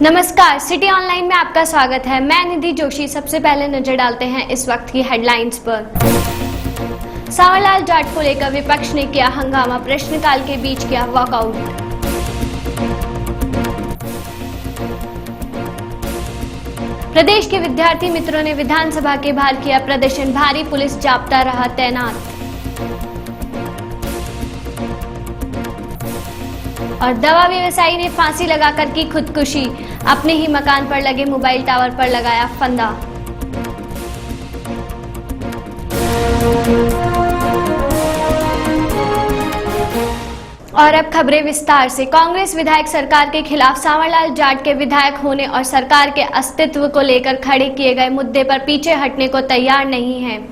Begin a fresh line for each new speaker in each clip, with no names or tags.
नमस्कार, city online में आपका स्वागत है। मैं निधि जोशी। सबसे पहले नजर डालते हैं इस वक्त की हेडलाइंस पर। सांवरलाल जाट को लेकर विपक्ष ने किया हंगामा, प्रश्नकाल के बीच किया वॉकआउट। प्रदेश के विद्यार्थी मित्रों ने विधानसभा के बाहर किया प्रदर्शन, भारी पुलिस जाब्ता रहा तैनात। और दवा व्यवसायी ने फांसी लगाकर की खुदकुशी, अपने ही मकान पर लगे मोबाइल टावर पर लगाया फंदा। और अब खबरें विस्तार से। कांग्रेस विधायक सरकार के खिलाफ सांवरलाल जाट के विधायक होने और सरकार के अस्तित्व को लेकर खड़े किए गए मुद्दे पर पीछे हटने को तैयार नहीं है।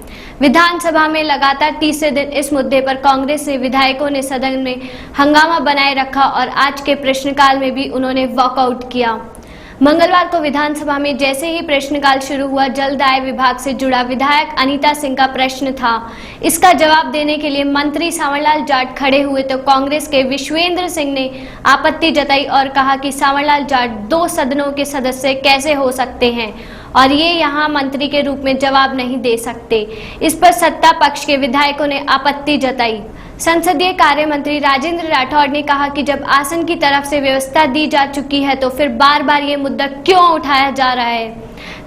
विधानसभा में लगातार तीसरे दिन इस मुद्दे पर कांग्रेस के विधायकों ने सदन में हंगामा बनाए रखा और आज के प्रश्नकाल में भी उन्होंने वॉकआउट किया। मंगलवार को विधानसभा में जैसे ही प्रश्नकाल शुरू हुआ, जलदाय विभाग से जुड़ा विधायक अनीता सिंह का प्रश्न था। इसका जवाब देने के लिए मंत्री सांवरलाल जाट खड़े हुए तो कांग्रेस के विश्वेंद्र सिंह ने आपत्ति जताई और कहा कि सांवरलाल जाट 2 सदनों के सदस्य कैसे हो सकते हैं और ये यहाँ मंत्री के रूप में जवाब नहीं दे सकते। इस पर सत्ता पक्ष के विधायकों ने आपत्ति जताई। संसदीय कार्य मंत्री राजेंद्र राठौड़ ने कहा कि जब आसन की तरफ से व्यवस्था दी जा चुकी है तो फिर बार बार ये मुद्दा क्यों उठाया जा रहा है।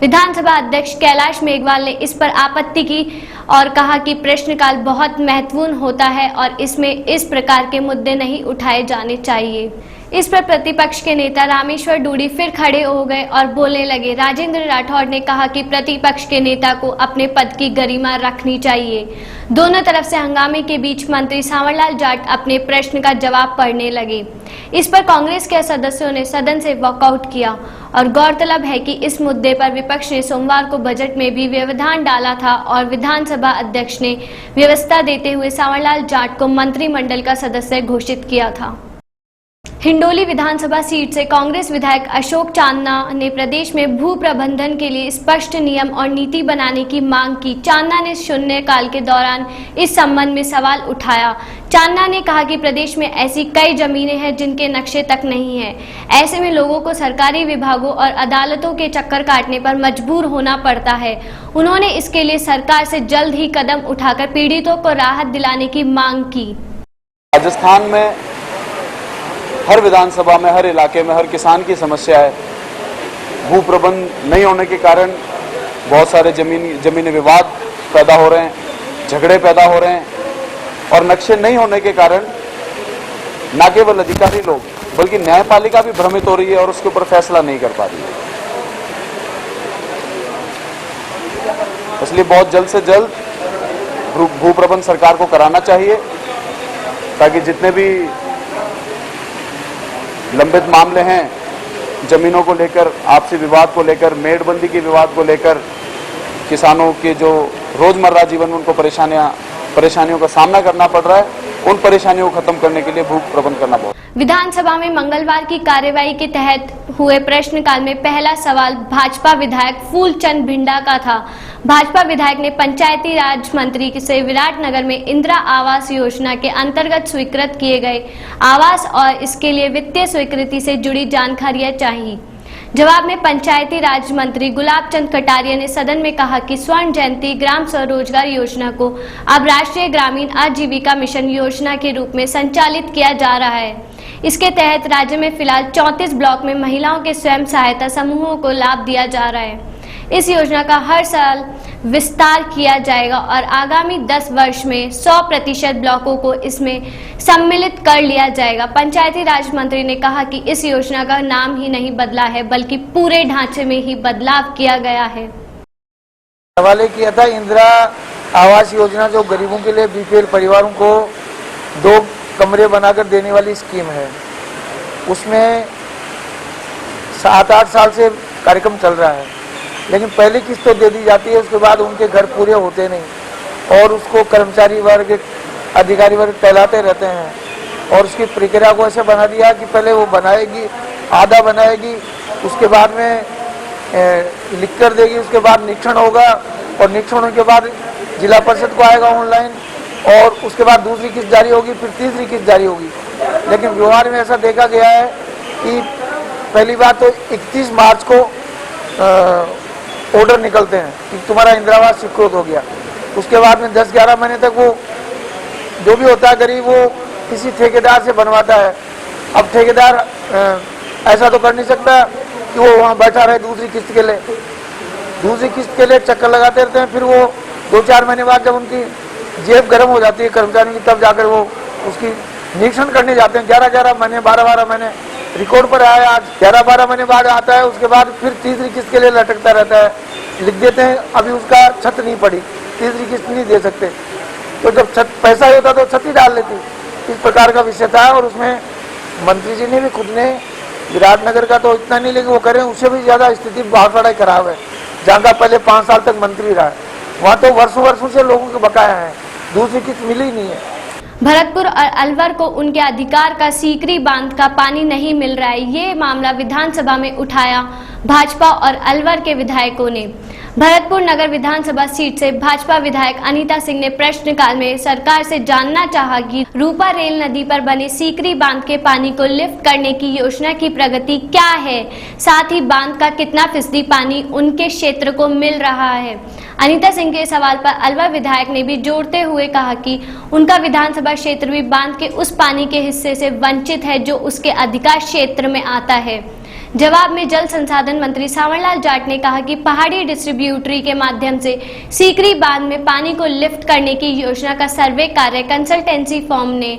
विधानसभा अध्यक्ष कैलाश मेघवाल ने इस पर आपत्ति की और कहा कि प्रश्नकाल बहुत महत्वपूर्ण होता है और इसमें इस प्रकार के मुद्दे नहीं उठाए जाने चाहिए। इस पर प्रतिपक्ष के नेता रामेश्वर डूडी फिर खड़े हो गए और बोलने लगे। राजेंद्र राठौड़ ने कहा कि प्रतिपक्ष के नेता को अपने पद की गरिमा रखनी चाहिए। दोनों तरफ से हंगामे के बीच मंत्री सांवरलाल जाट अपने प्रश्न का जवाब पढ़ने लगे। इस पर कांग्रेस के सदस्यों ने सदन से वॉकआउट किया और गौरतलब है कि इस मुद्दे पर विपक्ष ने सोमवार को बजट में भी व्यवधान डाला था और विधानसभा अध्यक्ष ने व्यवस्था देते हुए सांवरलाल जाट को मंत्रिमंडल का सदस्य घोषित किया था। हिंडोली विधानसभा सीट से कांग्रेस विधायक अशोक चांदना ने प्रदेश में भू प्रबंधन के लिए स्पष्ट नियम और नीति बनाने की मांग की। चांदना ने शून्यकाल के दौरान इस संबंध में सवाल उठाया। चांदना ने कहा कि प्रदेश में ऐसी कई जमीनें हैं जिनके नक्शे तक नहीं है। ऐसे में लोगों को सरकारी विभागों और अदालतों के चक्कर काटने पर मजबूर होना पड़ता है। उन्होंने इसके लिए सरकार से जल्द ही कदम उठाकर पीड़ितों को राहत दिलाने की मांग की।
राजस्थान में हर विधानसभा में, हर इलाके में, हर किसान की समस्या है। भू प्रबंध नहीं होने के कारण बहुत सारे जमीनी विवाद पैदा हो रहे हैं, झगड़े पैदा हो रहे हैं और नक्शे नहीं होने के कारण न केवल अधिकारी लोग बल्कि न्यायपालिका भी भ्रमित हो रही है और उसके ऊपर फैसला नहीं कर पा रही है। इसलिए बहुत जल्द से जल्द भू प्रबंध सरकार को कराना चाहिए ताकि जितने भी लंबित मामले हैं जमीनों को लेकर, आपसी विवाद को लेकर, मेड़बंदी के विवाद को लेकर, किसानों के जो रोजमर्रा जीवन में उनको परेशानियों का सामना करना पड़ रहा है, उन परेशानियों को खत्म करने के लिए भू प्रबंध करना बहुत।
विधानसभा में मंगलवार की कार्यवाही के तहत हुए प्रश्नकाल में पहला सवाल भाजपा विधायक फूलचंद भिंडा का था। भाजपा विधायक ने पंचायती राज मंत्री से विराटनगर में इंदिरा आवास योजना के अंतर्गत स्वीकृत किए गए आवास और इसके लिए वित्तीय स्वीकृति से जुड़ी जानकारियां चाहिए। जवाब में पंचायती राज मंत्री गुलाब चंद कटारिया ने सदन में कहा कि स्वर्ण जयंती ग्राम स्वरोजगार योजना को अब राष्ट्रीय ग्रामीण आजीविका मिशन योजना के रूप में संचालित किया जा रहा है। इसके तहत राज्य में फिलहाल 34 ब्लॉक में महिलाओं के स्वयं सहायता समूहों को लाभ दिया जा रहा है। इस योजना का हर साल विस्तार किया जाएगा और आगामी 10 वर्ष में 100% ब्लॉकों को इसमें सम्मिलित कर लिया जाएगा। पंचायती राज मंत्री ने कहा कि इस योजना का नाम ही नहीं बदला है बल्कि पूरे ढांचे में ही बदलाव किया गया है।
हवाले किया था इंदिरा आवास योजना, जो गरीबों के लिए बीपीएल परिवारों को 2 कमरे बनाकर देने वाली स्कीम है। उसमें 7-8 साल से कार्यक्रम चल रहा है, लेकिन पहली किस्त तो दे दी जाती है, उसके बाद उनके घर पूरे होते नहीं और उसको कर्मचारी वर्ग, अधिकारी वर्ग टहलाते रहते हैं। और उसकी प्रक्रिया को ऐसे बना दिया कि पहले वो बनाएगी, आधा बनाएगी, उसके बाद में लिख कर देगी, उसके बाद निरीक्षण होगा और निरीक्षण होने के बाद जिला परिषद को आएगा ऑनलाइन और उसके बाद दूसरी किस्त जारी होगी, फिर तीसरी किस्त जारी होगी। लेकिन व्यवहार में ऐसा देखा गया है कि पहली बात तो 31 मार्च को ऑर्डर निकलते हैं कि तुम्हारा इंदिरावास स्वीकृत हो गया। उसके बाद में 10-11 महीने तक वो जो भी होता है गरीब वो किसी ठेकेदार से बनवाता है। अब ठेकेदार ऐसा तो कर नहीं सकता कि वो वहाँ बैठा रहे दूसरी किस्त के लिए चक्कर लगाते रहते हैं। फिर वो 2-4 महीने बाद जब उनकी जेब गर्म हो जाती है कर्मचारियों की, तब जाकर वो उसकी निरीक्षण करने जाते हैं। 11-11 महीने 12-12 महीने रिकॉर्ड पर आया, आज 11-12 महीने बाद आता है। उसके बाद फिर तीसरी किस्त के लिए लटकता रहता है, लिख देते हैं अभी उसका छत नहीं पड़ी, तीसरी किस्त नहीं दे सकते। तो जब छत पैसा होता तो छत ही डाल लेती। इस प्रकार का विषय था। और उसमें मंत्री जी ने भी खुद ने विराटनगर का तो इतना नहीं, लेकिन वो करें उससे भी ज़्यादा स्थिति बहुत बड़ा खराब है। जहाँ का पहले 5 साल तक मंत्री रहा है वहाँ तो वर्षों से लोगों के बकाया है, दूसरी किस्त मिली ही नहीं है।
भरतपुर और अलवर को उनके अधिकार का सीकरी बांध का पानी नहीं मिल रहा है। ये मामला विधानसभा में उठाया भाजपा और अलवर के विधायकों ने। भरतपुर नगर विधानसभा सीट से भाजपा विधायक अनीता सिंह ने प्रश्नकाल में सरकार से जानना चाहा कि रूपा रेल नदी पर बने सीकरी बांध के पानी को लिफ्ट करने की योजना की प्रगति क्या है, साथ ही बांध का कितना फीसदी पानी उनके क्षेत्र को मिल रहा है। अनीता सिंह के सवाल पर अलवर विधायक ने भी जोड़ते हुए कहा कि उनका विधानसभा क्षेत्र भी बांध के उस पानी के हिस्से से वंचित है जो उसके अधिकार क्षेत्र में आता है। जवाब में जल संसाधन मंत्री सांवरलाल जाट ने कहा कि पहाड़ी डिस्ट्रीब्यूटरी के माध्यम से सीकरी बांध में पानी को लिफ्ट करने की योजना का सर्वे कार्य कंसल्टेंसी फर्म ने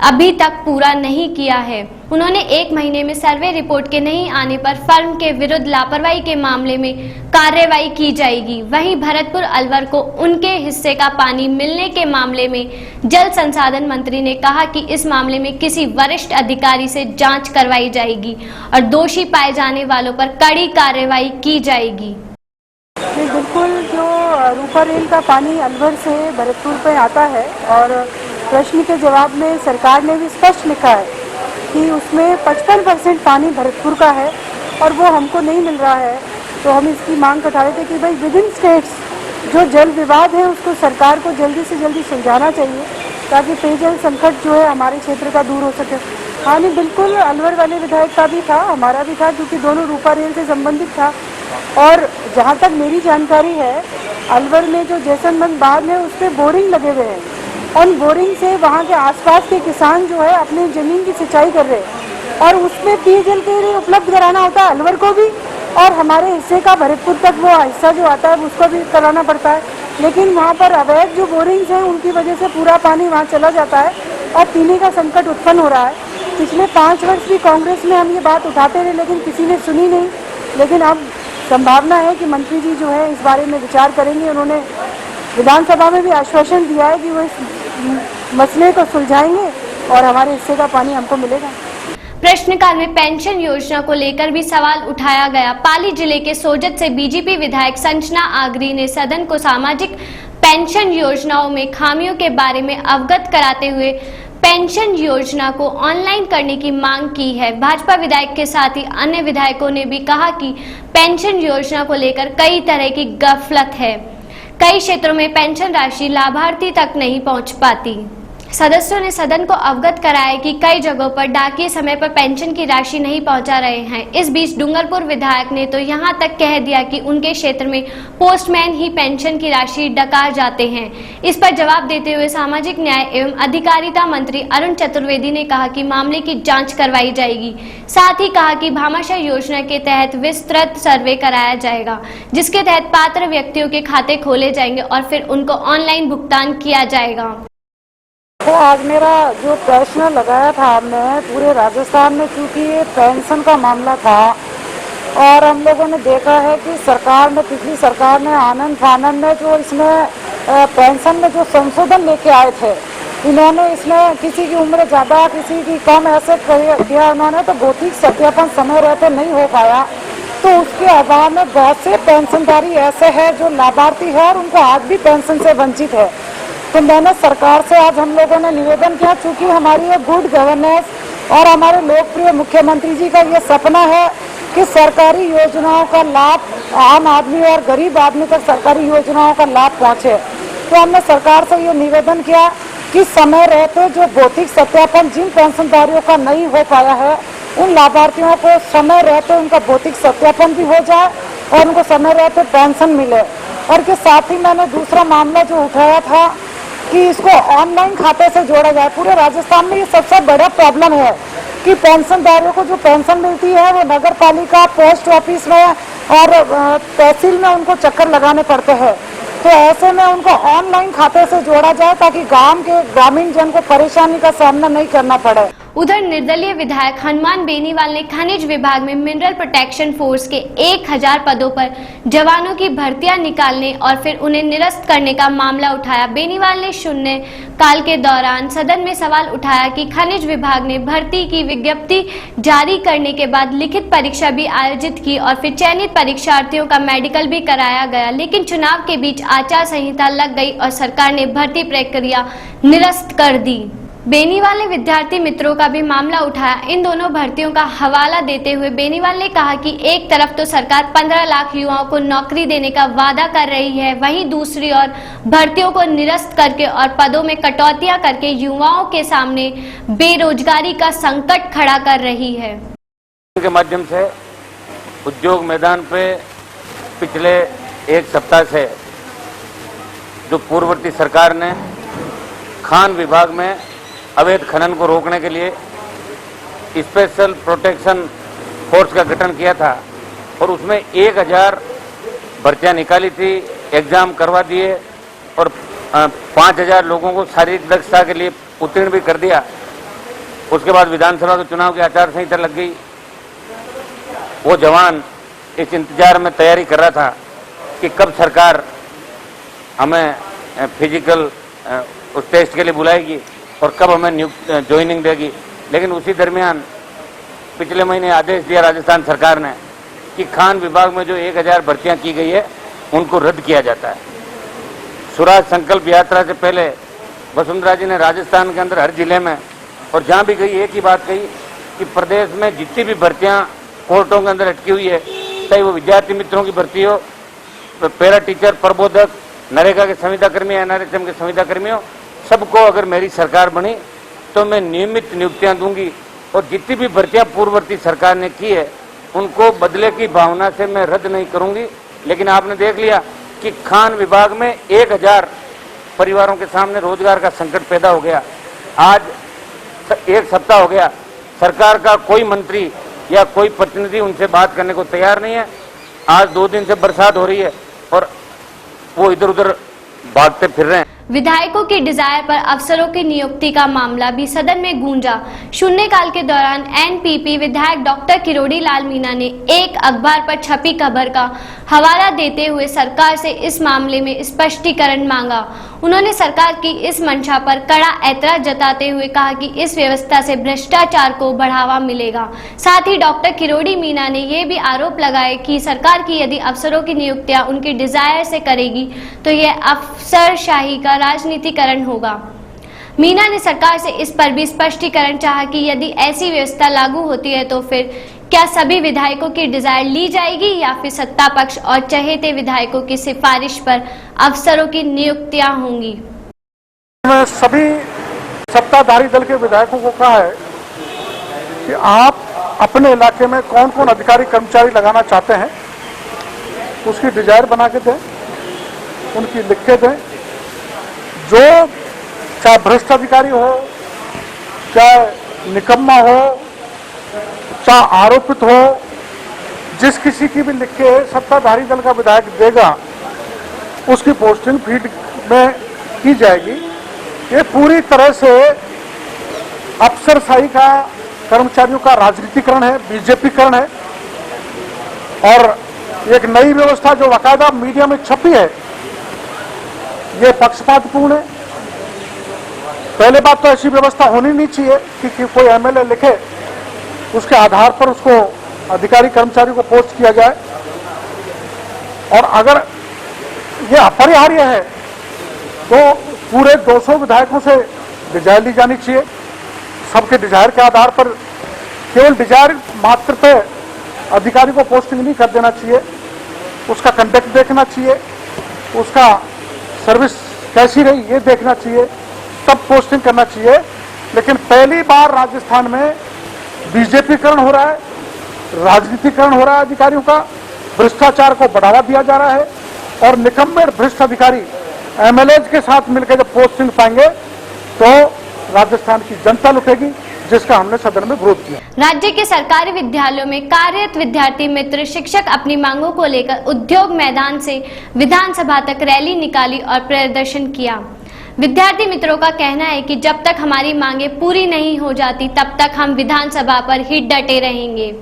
अभी तक पूरा नहीं किया है। उन्होंने 1 महीने में सर्वे रिपोर्ट के नहीं आने पर फर्म के विरुद्ध लापरवाही के मामले में कार्रवाई की जाएगी। वहीं भरतपुर अलवर को उनके हिस्से का पानी मिलने के मामले में जल संसाधन मंत्री ने कहा कि इस मामले में किसी वरिष्ठ अधिकारी से जांच करवाई जाएगी और दोषी पाए जाने वालों पर कड़ी कार्रवाई की जाएगी।
बिल्कुल, जो रूपा रेल का पानी अलवर से भरतपुर पे आता है और प्रश्न के जवाब में सरकार ने भी स्पष्ट लिखा है कि उसमें 55% पानी भरतपुर का है और वो हमको नहीं मिल रहा है। तो हम इसकी मांग उठा रहे थे कि भाई विद इन स्टेट्स जो जल विवाद है उसको सरकार को जल्दी से जल्दी सुलझाना चाहिए ताकि पेयजल संकट जो है हमारे क्षेत्र का दूर हो सके। हाँ नहीं, बिल्कुल अलवर वाले विधायक का भी था, हमारा भी था, क्योंकि दोनों रूपा रेल से संबंधित था। और जहाँ तक मेरी जानकारी है अलवर में जो जैसलमेर बांध है उस पर बोरिंग लगे हुए हैं। उन बोरिंग से वहाँ के आसपास के किसान जो है अपनी ज़मीन की सिंचाई कर रहे हैं और उसमें पेयजल के लिए उपलब्ध कराना होता है अलवर को भी और हमारे हिस्से का भरतपुर तक वो हिस्सा जो आता है उसको भी कराना पड़ता है। लेकिन वहाँ पर अवैध जो बोरिंग्स हैं उनकी वजह से पूरा पानी वहाँ चला जाता है और पीने का संकट उत्पन्न हो रहा है। पिछले 5 वर्ष भी कांग्रेस में हम ये बात उठाते रहे लेकिन किसी ने सुनी नहीं। लेकिन अब संभावना है कि मंत्री जी जो है इस बारे में विचार करेंगे। उन्होंने विधानसभा में भी आश्वासन दिया है कि वो इस मसले को सुलझाएंगे और हमारे हिस्से का पानी हमको मिलेगा।
प्रश्नकाल में पेंशन योजना को लेकर भी सवाल उठाया गया। पाली जिले के सोजत से बीजेपी विधायक संजना आगरी ने सदन को सामाजिक पेंशन योजनाओं में खामियों के बारे में अवगत कराते हुए पेंशन योजना को ऑनलाइन करने की मांग की है। भाजपा विधायक के साथ ही अन्य विधायकों ने भी कहा कि पेंशन योजना को लेकर कई तरह की गफलत है। कई क्षेत्रों में पेंशन राशि लाभार्थी तक नहीं पहुंच पाती। सदस्यों ने सदन को अवगत कराया कि कई जगहों पर डाकिये समय पर पेंशन की राशि नहीं पहुंचा रहे हैं। इस बीच डूंगरपुर विधायक ने तो यहां तक कह दिया कि उनके क्षेत्र में पोस्टमैन ही पेंशन की राशि डका जाते हैं। इस पर जवाब देते हुए सामाजिक न्याय एवं अधिकारिता मंत्री अरुण चतुर्वेदी ने कहा कि मामले की जांच करवाई जाएगी। साथ ही कहा कि भामाशाह योजना के तहत विस्तृत सर्वे कराया जाएगा जिसके तहत पात्र व्यक्तियों के खाते खोले जाएंगे और फिर उनको ऑनलाइन भुगतान किया जाएगा।
तो आज मेरा जो प्रश्न लगाया था हमने पूरे राजस्थान में, क्योंकि ये पेंशन का मामला था और हम लोगों ने देखा है कि सरकार ने, पिछली सरकार ने आनंद फानंद में जो इसमें पेंशन में जो संशोधन लेके आए थे, इन्होंने इसमें किसी की उम्र ज़्यादा किसी की कम ऐसे किया उन्होंने, तो भौतिक सत्यापन समय रहते नहीं हो पाया। तो उसके अभाव में बहुत से पेंशनधारी ऐसे हैं जो लाभार्थी है और उनको आज भी पेंशन से वंचित है। तो मैंने सरकार से आज हम लोगों ने निवेदन किया, चूँकि हमारी ये गुड गवर्नेंस और हमारे लोकप्रिय मुख्यमंत्री जी का ये सपना है कि सरकारी योजनाओं का लाभ आम आदमी और गरीब आदमी तक सरकारी योजनाओं का लाभ पहुँचे। तो हमने सरकार से ये निवेदन किया कि समय रहते जो भौतिक सत्यापन जिन पेंशनधारियों का नहीं हो पाया है उन लाभार्थियों को समय रहते उनका भौतिक सत्यापन भी हो जाए और उनको समय रहते पेंशन मिले। और के साथ ही मैंने दूसरा मामला जो उठाया था कि इसको ऑनलाइन खाते से जोड़ा जाए। पूरे राजस्थान में ये सबसे बड़ा प्रॉब्लम है कि पेंशनधारियों को जो पेंशन मिलती है वो नगर पालिका, पोस्ट ऑफिस में और तहसील में उनको चक्कर लगाने पड़ते हैं। तो ऐसे में उनको ऑनलाइन खाते से जोड़ा जाए ताकि गांव के ग्रामीण जन को परेशानी का सामना नहीं करना पड़े।
उधर निर्दलीय विधायक हनुमान बेनीवाल ने खनिज विभाग में मिनरल प्रोटेक्शन फोर्स के 1000 पदों पर जवानों की भर्तियां निकालने और फिर उन्हें निरस्त करने का मामला उठाया। बेनीवाल ने शून्य काल के दौरान सदन में सवाल उठाया कि खनिज विभाग ने भर्ती की विज्ञप्ति जारी करने के बाद लिखित परीक्षा भी आयोजित की और फिर चयनित परीक्षार्थियों का मेडिकल भी कराया गया, लेकिन चुनाव के बीच आचार संहिता लग गई और सरकार ने भर्ती प्रक्रिया निरस्त कर दी। बेनीवाल ने विद्यार्थी मित्रों का भी मामला उठाया। इन दोनों भर्तियों का हवाला देते हुए बेनीवाल ने कहा कि एक तरफ तो सरकार 15 लाख युवाओं को नौकरी देने का वादा कर रही है, वहीं दूसरी ओर भर्तियों को निरस्त करके और पदों में कटौतियां करके युवाओं के सामने बेरोजगारी का संकट खड़ा कर रही है।
के माध्यम से उद्योग मैदान पे पिछले एक सप्ताह से जो पूर्ववर्ती सरकार ने खान विभाग में अवैध खनन को रोकने के लिए स्पेशल प्रोटेक्शन फोर्स का गठन किया था और उसमें 1000 भर्तियां निकाली थी, एग्जाम करवा दिए और 5000 लोगों को शारीरिक दक्षता के लिए उत्तीर्ण भी कर दिया। उसके बाद विधानसभा के चुनाव की आचार संहिता लग गई। वो जवान इस इंतजार में तैयारी कर रहा था कि कब सरकार हमें फिजिकल उस टेस्ट के लिए बुलाएगी और कब हमें ज्वाइनिंग देगी। लेकिन उसी दरमियान पिछले महीने आदेश दिया राजस्थान सरकार ने कि खान विभाग में जो 1000 भर्तियां की गई है उनको रद्द किया जाता है। स्वराज संकल्प यात्रा से पहले वसुंधरा जी ने राजस्थान के अंदर हर जिले में और जहां भी गई एक ही बात कही कि प्रदेश में जितनी भी भर्तियां कोर्टों के अंदर अटकी हुई है, चाहे वो विद्यार्थी मित्रों की भर्ती हो, पैरा टीचर, प्रबोधक, नरेगा के संविदा कर्मी, एनआरएचएम के संविदा कर्मी हो, सबको अगर मेरी सरकार बनी तो मैं नियमित नियुक्तियां दूंगी और जितनी भी भर्तियां पूर्ववर्ती सरकार ने की है उनको बदले की भावना से मैं रद्द नहीं करूंगी। लेकिन आपने देख लिया कि खान विभाग में 1000 परिवारों के सामने रोजगार का संकट पैदा हो गया। आज एक सप्ताह हो गया, सरकार का कोई मंत्री या कोई प्रतिनिधि उनसे बात करने को तैयार नहीं है। आज 2 दिन से बरसात हो रही है और वो इधर उधर भागते फिर रहे हैं।
विधायकों की डिजायर पर अफसरों की नियुक्ति का मामला भी सदन में गूंजा। शून्यकाल के दौरान एनपीपी विधायक डॉक्टर किरोड़ी लाल मीणा ने एक अखबार पर छपी खबर का हवाला देते हुए सरकार से इस मामले में स्पष्टीकरण मांगा। उन्होंने सरकार की इस मंशा पर कड़ा ऐतराज जताते हुए कहा कि इस व्यवस्था से भ्रष्टाचार को बढ़ावा मिलेगा। साथ ही डॉक्टर किरोड़ी मीणा ने यह भी आरोप लगाए कि सरकार की यदि अफसरों की नियुक्तियां उनकी डिजायर से करेगी तो यह अफसरशाही का राजनीतिकरण होगा। मीणा ने सरकार से इस पर भी स्पष्टीकरण चाहा कि यदि ऐसी व्यवस्था लागू होती है तो फिर क्या सभी विधायकों की डिजायर ली जाएगी या फिर सत्ता पक्ष और चहेते विधायकों की सिफारिश पर अफसरों की नियुक्तियां होंगी।
मैं सभी सत्ताधारी दल के विधायकों को कहा है कि आप अपने इलाके में कौन कौन अधिकारी कर्मचारी लगाना चाहते हैं उसकी डिजायर बना के दें, उनकी लिख के दें। जो चाहे भ्रष्ट अधिकारी हो, चाहे निकम्मा हो, चाहे आरोपित हो, जिस किसी की भी लिख के सत्ताधारी दल का विधायक देगा उसकी पोस्टिंग फील्ड में की जाएगी। ये पूरी तरह से अफसरशाही का, कर्मचारियों का राजनीतिकरण है, बीजेपीकरण है। और एक नई व्यवस्था जो बाकायदा मीडिया में छपी है ये पक्षपातपूर्ण है। पहले बात तो ऐसी व्यवस्था होनी नहीं चाहिए कि कोई एमएलए लिखे उसके आधार पर उसको अधिकारी कर्मचारी को पोस्ट किया जाए। और अगर ये अपरिहार्य है तो पूरे 200 विधायकों से डिजायर ली जानी चाहिए। सबके डिजायर के आधार पर केवल डिजायर मात्र पे अधिकारी को पोस्टिंग नहीं कर देना चाहिए, उसका कंडक्ट देखना चाहिए, उसका सर्विस कैसी रही ये देखना चाहिए, तब पोस्टिंग करना चाहिए। लेकिन पहली बार राजस्थान में बीजेपीकरण हो रहा है, राजनीतिकरण हो रहा है अधिकारियों का, भ्रष्टाचार को बढ़ावा दिया जा रहा है और निकम्मे भ्रष्ट अधिकारी एमएलएज के साथ मिलकर जब पोस्टिंग पाएंगे तो राजस्थान की जनता लुटेगी, जिसका हमने सदन में विरोध किया।
राज्य के सरकारी विद्यालयों में कार्यरत विद्यार्थी मित्र शिक्षक अपनी मांगों को लेकर उद्योग मैदान से विधानसभा तक रैली निकाली और प्रदर्शन किया। विद्यार्थी मित्रों का कहना है कि जब तक हमारी मांगे पूरी नहीं हो जाती तब तक हम विधानसभा पर ही डटे रहेंगे।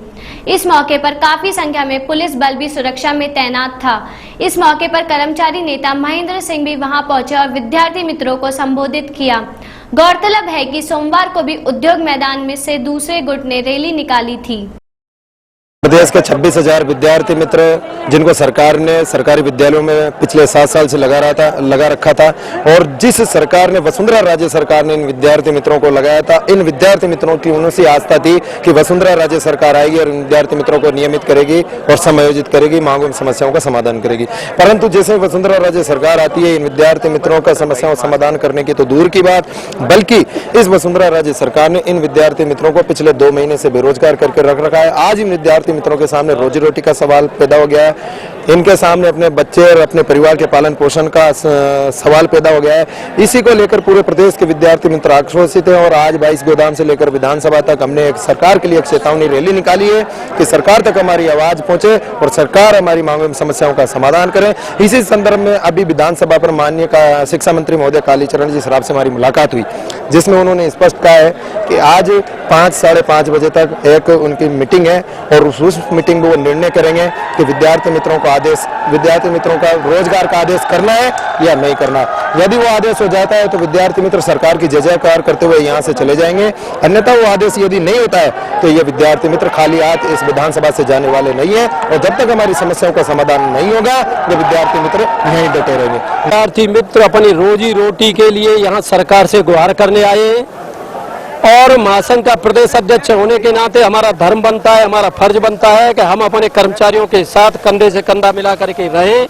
इस मौके पर काफी संख्या में पुलिस बल भी सुरक्षा में तैनात था। इस मौके पर कर्मचारी नेता महेंद्र सिंह भी वहां पहुंचे और विद्यार्थी मित्रों को संबोधित किया। गौरतलब है कि सोमवार को भी उद्योग मैदान में से दूसरे गुट ने रैली निकाली थी।
प्रदेश के 26,000 विद्यार्थी मित्र जिनको सरकार ने सरकारी विद्यालयों में पिछले 7 साल से लगा रखा था और जिस सरकार ने वसुंधरा राज्य सरकार ने इन विद्यार्थी मित्रों को लगाया था, इन विद्यार्थी मित्रों की उनसे आस्था थी कि वसुंधरा राज्य सरकार आएगी और इन विद्यार्थी मित्रों को नियमित करेगी और समायोजित करेगी, मांगों में समस्याओं का समाधान करेगी। परंतु जैसे वसुंधरा राज्य सरकार आती है, इन विद्यार्थी मित्रों का समस्याओं का समाधान करने की तो दूर की बात, बल्कि इस वसुंधरा राज्य सरकार ने इन विद्यार्थी मित्रों को पिछले 2 महीने से बेरोजगार करके रख रखा है। आज इन विद्यार्थी मित्रों के सामने रोजी रोटी का सवाल पैदा हो गया है, इनके सामने अपने बच्चे और अपने परिवार के पालन पोषण का सवाल पैदा हो गया है। इसी को लेकर पूरे प्रदेश के विद्यार्थी मित्र आक्रोशित हैं और आज 22 गोदाम से लेकर विधानसभा तक हमने एक सरकार के लिए एक चेतावनी रैली निकाली है कि सरकार तक हमारी आवाज पहुंचे और सरकार हमारी मांगों में समस्याओं का समाधान करे। इसी संदर्भ में अभी विधानसभा पर माननीय का शिक्षा मंत्री महोदय कालीचरण जी सराफ से हमारी मुलाकात हुई, जिसमें उन्होंने स्पष्ट कहा है कि आज 5 साढ़े 5 बजे तक एक उनकी मीटिंग है और उस मीटिंग में वो निर्णय करेंगे कि विद्यार्थी मित्रों का रोजगार का आदेश करना है या नहीं करना। यदि वो आदेश हो जाता है तो विद्यार्थी मित्र सरकार की जय जयकार करते हुए यहाँ से चले जाएंगे, अन्यथा वो आदेश यदि नहीं होता है तो ये विद्यार्थी मित्र खाली हाथ इस विधानसभा से जाने वाले नहीं है और जब तक हमारी समस्याओं का समाधान नहीं होगा ये विद्यार्थी मित्र यहीं डटे रहेंगे।
विद्यार्थी मित्र अपनी रोजी रोटी के लिए यहाँ सरकार से गुहार करने आए हैं और महासंघ का प्रदेश अध्यक्ष होने के नाते हमारा धर्म बनता है, हमारा फर्ज बनता है कि हम अपने कर्मचारियों के साथ कंधे से कंधा मिला करके रहें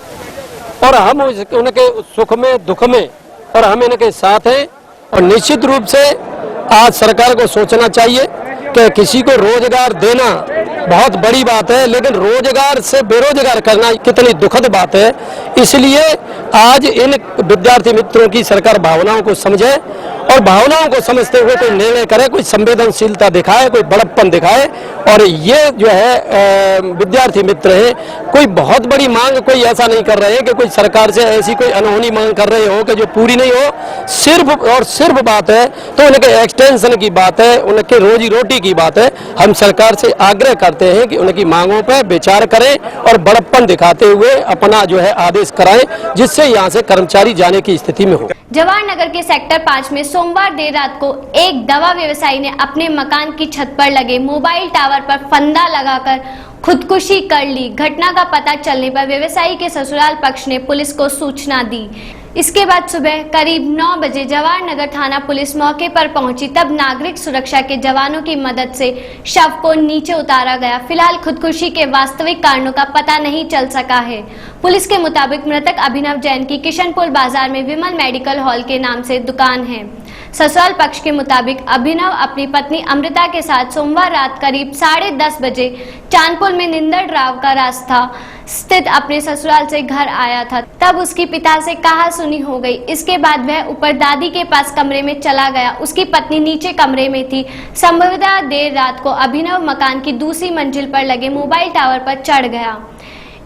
और हम उनके सुख में दुख में और हम इनके साथ हैं। और निश्चित रूप से आज सरकार को सोचना चाहिए कि किसी को रोजगार देना बहुत बड़ी बात है, लेकिन रोजगार से बेरोजगार करना कितनी दुखद बात है। इसलिए आज इन विद्यार्थी मित्रों की सरकार भावनाओं को समझे और भावनाओं को समझते हुए कोई निर्णय करे, कोई संवेदनशीलता दिखाए, कोई बड़प्पन दिखाए। और ये जो है विद्यार्थी मित्र है, कोई बहुत बड़ी मांग कोई ऐसा नहीं कर रहे हैं कि कोई सरकार से ऐसी कोई अनहोनी मांग कर रहे हो कि जो पूरी नहीं हो। सिर्फ और सिर्फ बात है तो उनके एक्सटेंशन की बात है, उनके रोजी रोटी की बात है। हम सरकार से आग्रह करते हैं कि उनकी मांगों पर विचार करें और बड़प्पन दिखाते हुए अपना जो है आदेश कराएं, जिससे यहाँ से कर्मचारी जाने की स्थिति में हो।
जवाहरनगर के सेक्टर 5 में सोमवार देर रात को एक दवा व्यवसायी ने अपने मकान की छत पर लगे मोबाइल टावर पर फंदा लगाकर खुदकुशी कर ली। घटना का पता चलने पर व्यवसायी के ससुराल पक्ष ने पुलिस को सूचना दी। इसके बाद सुबह करीब 9 बजे जवाहरनगर थाना पुलिस मौके पर पहुंची, तब नागरिक सुरक्षा के जवानों की मदद से शव को नीचे उतारा गया। फिलहाल खुदकुशी के वास्तविक कारणों का पता नहीं चल सका है। पुलिस के मुताबिक मृतक अभिनव जैन की किशनपुर बाजार में विमल मेडिकल हॉल के नाम से दुकान है। ससुराल पक्ष के मुताबिक अभिनव अपनी पत्नी अमृता के साथ सोमवार रात करीब 10:30 बजे चांदपुर में निंदड़ राव का रास्ता स्थित अपने ससुराल से घर आया था। तब उसकी पिता से कहा सुनी हो गई। इसके बाद वह ऊपर दादी के पास कमरे में चला गया। उसकी पत्नी नीचे कमरे में थी। संभवतः देर रात को अभिनव मकान की दूसरी मंजिल पर लगे मोबाइल टावर पर चढ़ गया।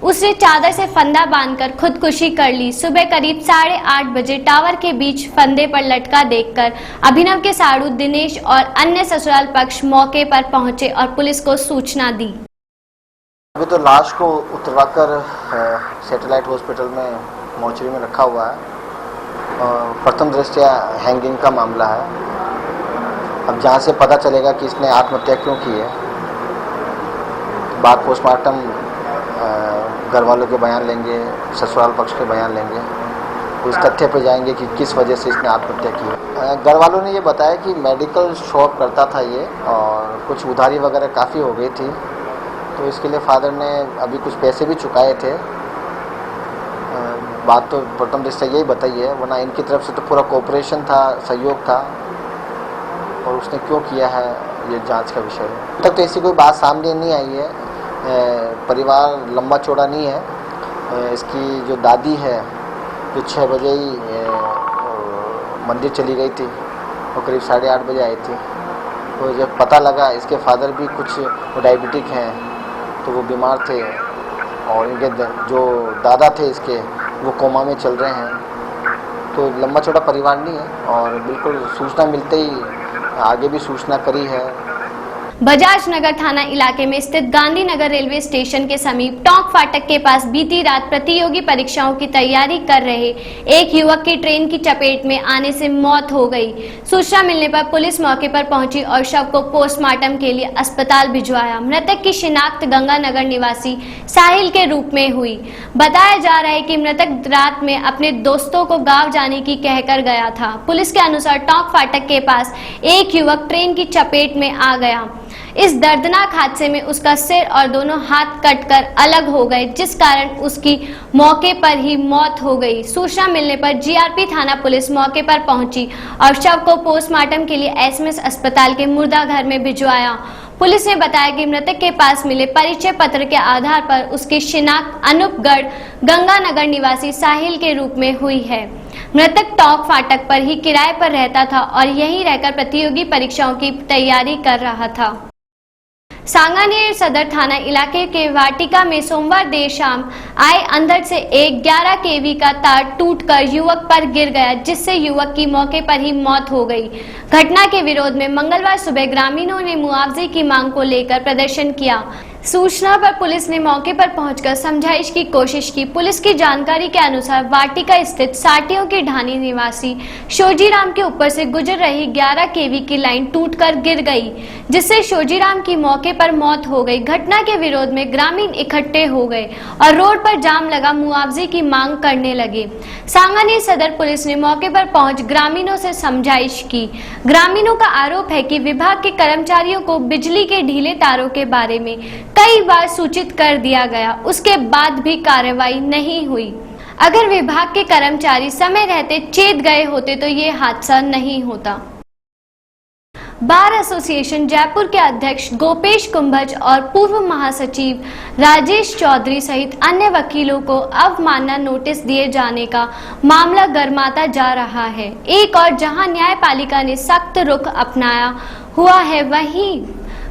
उसने चादर से फंदा बांधकर खुदकुशी कर ली। सुबह करीब 8:30 बजे टावर के बीच फंदे पर लटका देखकर अभिनव के साड़ू दिनेश और अन्य ससुराल पक्ष मौके पर पहुंचे और पुलिस को सूचना दी।
अभी तो लाश को उतरवाकर सैटेलाइट हॉस्पिटल में मोर्चरी में रखा हुआ है। प्रथम दृष्टया हैंगिंग का मामला है। अब जहाँ से पता चलेगा कि इसने आत्महत्या क्यों की है, बाद पोस्टमार्टम घर वालों के बयान लेंगे, ससुराल पक्ष के बयान लेंगे, उस तथ्य पे जाएंगे कि किस वजह से इसने आत्महत्या की है। घर वालों ने ये बताया कि मेडिकल शॉप करता था ये और कुछ उधारी वगैरह काफ़ी हो गई थी, तो इसके लिए फादर ने अभी कुछ पैसे भी चुकाए थे। बात तो प्रथम दृष्टया यही बताई है, वरना इनकी तरफ से तो पूरा कोऑपरेशन था, सहयोग था। और उसने क्यों किया है ये जांच का विषय है। अब तक तो ऐसी कोई बात सामने नहीं आई है। परिवार लंबा चौड़ा नहीं है। इसकी जो दादी है जो 6 बजे ही मंदिर चली गई थी और करीब 8:30 बजे आई थी। तो जब पता लगा इसके फादर भी कुछ डायबिटिक हैं तो वो बीमार थे और इनके जो दादा थे इसके वो कोमा में चल रहे हैं। तो लंबा चौड़ा परिवार नहीं है और बिल्कुल सूचना मिलते ही आगे भी सूचना करी है।
बजाज नगर थाना इलाके में स्थित गांधीनगर रेलवे स्टेशन के समीप टोंक फाटक के पास बीती रात प्रतियोगी परीक्षाओं की तैयारी कर रहे एक युवक की ट्रेन की चपेट में आने से मौत हो गई। सूचना मिलने पर पुलिस मौके पर पहुंची और शव को पोस्टमार्टम के लिए अस्पताल भिजवाया। मृतक की शिनाख्त गंगानगर निवासी साहिल के रूप में हुई। बताया जा रहा है कि मृतक रात में अपने दोस्तों को गाँव जाने की कहकर गया था। पुलिस के अनुसार टोंक फाटक के पास एक युवक ट्रेन की चपेट में आ गया। इस दर्दनाक हादसे में उसका सिर और दोनों हाथ कटकर अलग हो गए, जिस कारण उसकी मौके पर ही मौत हो गई। सूचना मिलने पर जीआरपी थाना पुलिस मौके पर पहुंची और शव को पोस्टमार्टम के लिए एसएमएस अस्पताल के मुर्दा घर में भिजवाया। पुलिस ने बताया कि मृतक के पास मिले परिचय पत्र के आधार पर उसकी शिनाख्त अनूपगढ़ गंगानगर निवासी साहिल के रूप में हुई है। मृतक टोंक फाटक पर ही किराए पर रहता था और यहीं रहकर प्रतियोगी परीक्षाओं की तैयारी कर रहा था। सांगानेर सदर थाना इलाके के वाटिका में सोमवार देर शाम आए अंदर से एक 11 केवी का तार टूटकर युवक पर गिर गया, जिससे युवक की मौके पर ही मौत हो गई। घटना के विरोध में मंगलवार सुबह ग्रामीणों ने मुआवजे की मांग को लेकर प्रदर्शन किया। सूचना पर पुलिस ने मौके पर पहुंचकर समझाइश की कोशिश की। पुलिस की जानकारी के अनुसार वाटिका स्थित साटियों की ढानी निवासी शोजीराम के ऊपर से गुजर रही 11 केवी की लाइन टूटकर गिर गई, जिससे शोजीराम की मौके पर मौत हो गई। घटना के विरोध में ग्रामीण इकट्ठे हो गए और रोड पर जाम लगा मुआवजे की मांग करने लगे। सांगानेर सदर पुलिस ने मौके पर पहुंच ग्रामीणों से समझाइश की। ग्रामीणों का आरोप है कि विभाग के कर्मचारियों को बिजली के ढीले तारों के बारे में कई बार सूचित कर दिया गया, उसके बाद भी कार्रवाई नहीं हुई। अगर विभाग के कर्मचारी समय रहते चेत गए होते तो ये हादसा नहीं होता। बार एसोसिएशन जयपुर के अध्यक्ष गोपेश कुंभज और पूर्व महासचिव राजेश चौधरी सहित अन्य वकीलों को अवमानना नोटिस दिए जाने का मामला गरमाता जा रहा है। एक और जहां न्यायपालिका ने सख्त रुख अपनाया हुआ है, वहीं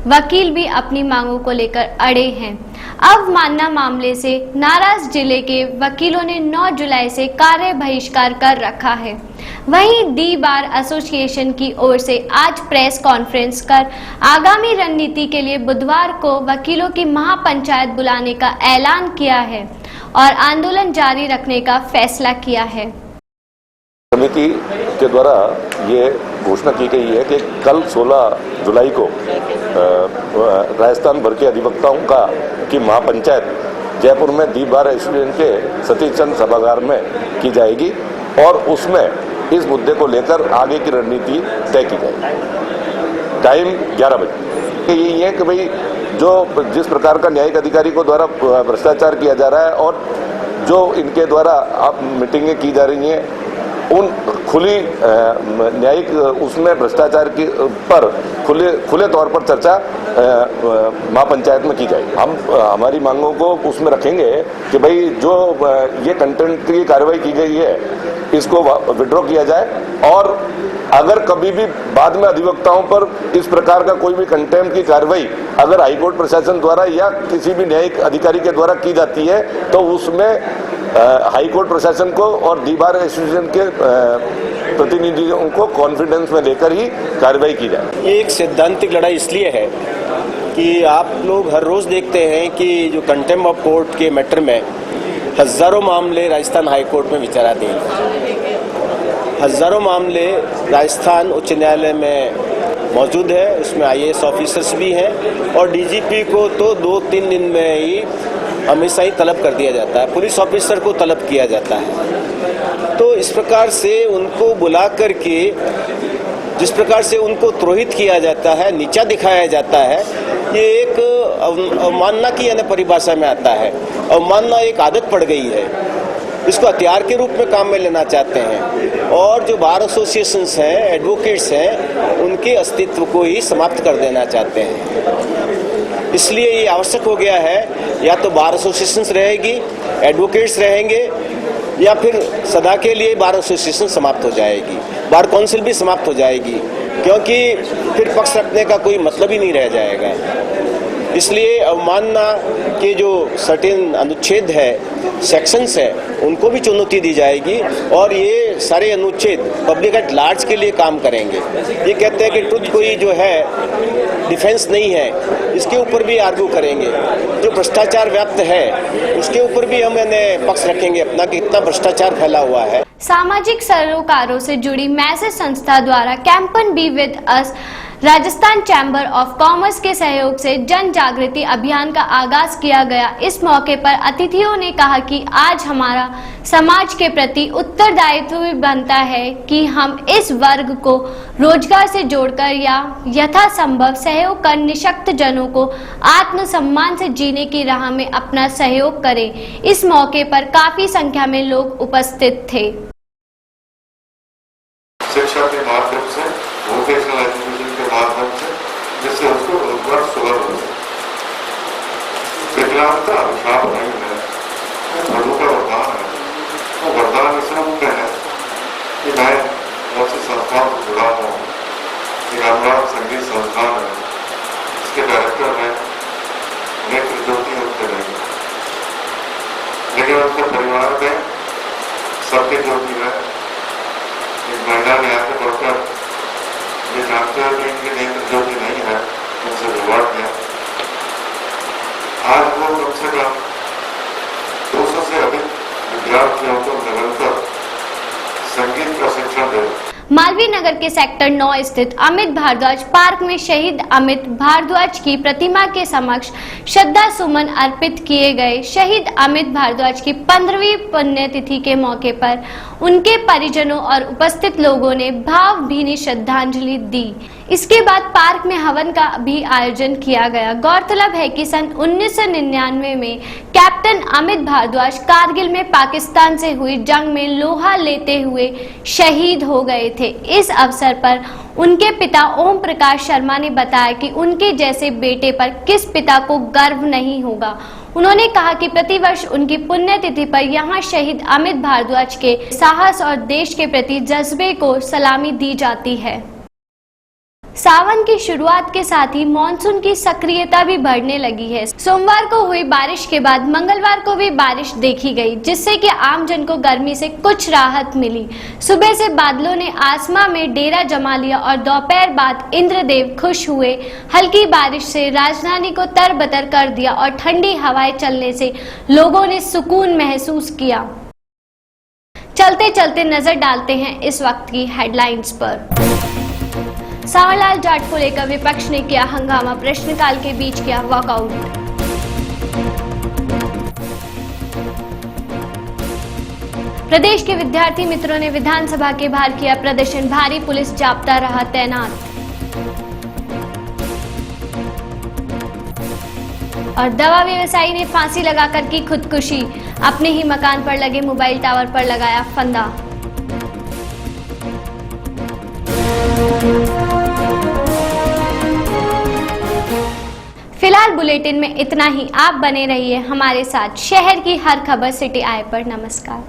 वकील भी अपनी मांगों को लेकर अड़े हैं। अवमानना मामले से नाराज जिले के वकीलों ने 9 जुलाई से कार्य बहिष्कार कर रखा है। वहीं दी बार एसोसिएशन की ओर से आज प्रेस कॉन्फ्रेंस कर आगामी रणनीति के लिए बुधवार को वकीलों की महापंचायत बुलाने का ऐलान किया है और आंदोलन जारी रखने का फैसला किया है।
समिति के द्वारा ये घोषणा की गई है कि कल 16 जुलाई को राजस्थान भर के अधिवक्ताओं की महापंचायत जयपुर में दी बार एसोसिएशन के सतीश चंद्र सभागार में की जाएगी और उसमें इस मुद्दे को लेकर आगे की रणनीति तय की जाएगी। टाइम 11 बजे। यही है कि भाई जिस प्रकार का न्यायिक अधिकारी को द्वारा भ्रष्टाचार किया जा रहा है और जो इनके द्वारा अब मीटिंगें की जा रही हैं उन खुली न्यायिक उसमें भ्रष्टाचार की पर खुले तौर पर चर्चा महापंचायत में की जाएगी। हम हमारी मांगों को उसमें रखेंगे कि भाई जो ये कंटेंट की कार्रवाई की गई है इसको विड्रॉ किया जाए और अगर कभी भी बाद में अधिवक्ताओं पर इस प्रकार का कोई भी कंटेम्प्ट की कार्रवाई अगर हाईकोर्ट प्रशासन द्वारा या किसी भी न्यायिक अधिकारी के द्वारा की जाती है तो उसमें हाईकोर्ट प्रशासन को और दी बार एसोसिएशन के प्रतिनिधियों को कॉन्फिडेंस में लेकर ही कार्रवाई की जाए।
ये एक सैद्धांतिक लड़ाई इसलिए है कि आप लोग हर रोज देखते हैं कि जो कंटेम्प्ट ऑफ कोर्ट के मैटर में हजारों मामले राजस्थान हाईकोर्ट में विचाराधीन हैं। हजारों मामले राजस्थान उच्च न्यायालय में मौजूद है, उसमें IAS ऑफिसर्स भी हैं और DGP को तो 2-3 दिन में ही हमेशा ही तलब कर दिया जाता है, पुलिस ऑफिसर को तलब किया जाता है। तो इस प्रकार से उनको बुला करके जिस प्रकार से उनको त्रोहित किया जाता है, नीचा दिखाया जाता है, ये एक अवमानना की यानी परिभाषा में आता है। अवमानना एक आदत पड़ गई है इसको हथियार के रूप में काम में लेना चाहते हैं और जो बार एसोसिएशंस हैं, एडवोकेट्स हैं, उनके अस्तित्व को ही समाप्त कर देना चाहते हैं। इसलिए ये आवश्यक हो गया है, या तो बार एसोसिएशंस रहेगी, एडवोकेट्स रहेंगे, या फिर सदा के लिए बार एसोसिएशन समाप्त हो जाएगी, बार काउंसिल भी समाप्त हो जाएगी, क्योंकि फिर पक्ष रखने का कोई मतलब ही नहीं रह जाएगा। इसलिए अवमानना के जो सर्टेन अनुच्छेद है, सेक्शंस है, उनको भी चुनौती दी जाएगी और ये सारे अनुच्छेद पब्लिक एट लार्ज के लिए काम करेंगे। ये कहते हैं कि ट्रुथ कोई जो है डिफेंस नहीं है, इसके ऊपर भी आर्ग्यू करेंगे। जो भ्रष्टाचार व्याप्त है उसके ऊपर भी हम पक्ष रखेंगे अपना कि इतना भ्रष्टाचार फैला हुआ है।
सामाजिक सरोकारों से जुड़ी मैसेज संस्था द्वारा campaign be with us Rajasthan chamber of commerce के सहयोग से जन जागृति अभियान का आगाज किया गया। इस मौके पर अतिथियों ने कहा कि आज हमारा समाज के प्रति उत्तरदायित्व भी बनता है कि हम इस वर्ग को रोजगार से जोड़कर या यथासंभव सहयोग कर निशक्त जनों को आत्मसम्मान से जीने की राह में अपना सहयोग करें। इस मौके पर काफी संख्या में लोग उपस्थित थे।
शिक्षा के माध्यम से, वोकेशनल एजुकेशन के माध्यम से, जिससे उसको रोजगार सुलभ हो। विकलांगता अभिशाप नहीं है, प्रभु का वरदान है। वो वरदान इसलिए मुख्य है कि मैं ऐसे संस्थान से जुड़ा हूँ। एक अनुराग संगीत संस्थान है, इसके डायरेक्टर हैं नेत्र ज्योति होते रहेंगे, लेकिन उनके परिवार में सबके ज्योति है। एक महिला ने आके बढ़कर ये जानते हैं कि इनकी नेत्र ज्योति नहीं है, उनसे विवाद किया। आज वो कम से कम 200 से अधिक विद्यार्थियों को निरंतर संगीत का शिक्षण दे।
मालवीय नगर के सेक्टर 9 स्थित अमित भारद्वाज पार्क में शहीद अमित भारद्वाज की प्रतिमा के समक्ष श्रद्धा सुमन अर्पित किए गए। शहीद अमित भारद्वाज की 15वीं पुण्यतिथि के मौके पर उनके परिजनों और उपस्थित लोगों ने भावभीनी श्रद्धांजलि दी। इसके बाद पार्क में हवन का भी आयोजन किया गया। गौरतलब है कि सन 1999 में कैप्टन अमित भारद्वाज कारगिल में पाकिस्तान से हुई जंग में लोहा लेते हुए शहीद हो गए थे। इस अवसर पर उनके पिता ओम प्रकाश शर्मा ने बताया कि उनके जैसे बेटे पर किस पिता को गर्व नहीं होगा। उन्होंने कहा कि प्रतिवर्ष उनकी पुण्यतिथि पर यहां शहीद अमित भारद्वाज के साहस और देश के प्रति जज्बे को सलामी दी जाती है। सावन की शुरुआत के साथ ही मॉनसून की सक्रियता भी बढ़ने लगी है। सोमवार को हुई बारिश के बाद मंगलवार को भी बारिश देखी गई, जिससे कि आमजन को गर्मी से कुछ राहत मिली। सुबह से बादलों ने आसमां में डेरा जमा लिया और दोपहर बाद इंद्रदेव खुश हुए। हल्की बारिश से राजधानी को तरबतर कर दिया और ठंडी हवाएं चलने से लोगों ने सुकून महसूस किया। चलते चलते नजर डालते हैं इस वक्त की हेडलाइंस पर। सांवरलाल जाट को लेकर विपक्ष ने किया हंगामा, प्रश्नकाल के बीच किया वॉकआउट। प्रदेश के विद्यार्थी मित्रों ने विधानसभा के बाहर किया प्रदर्शन, भारी पुलिस जाब्ता रहा तैनात। और दवा व्यवसायी ने फांसी लगाकर की खुदकुशी, अपने ही मकान पर लगे मोबाइल टावर पर लगाया फंदा। फिलहाल बुलेटिन में इतना ही। आप बने रहिए हमारे साथ। शहर की हर खबर सिटी आई पर। नमस्कार।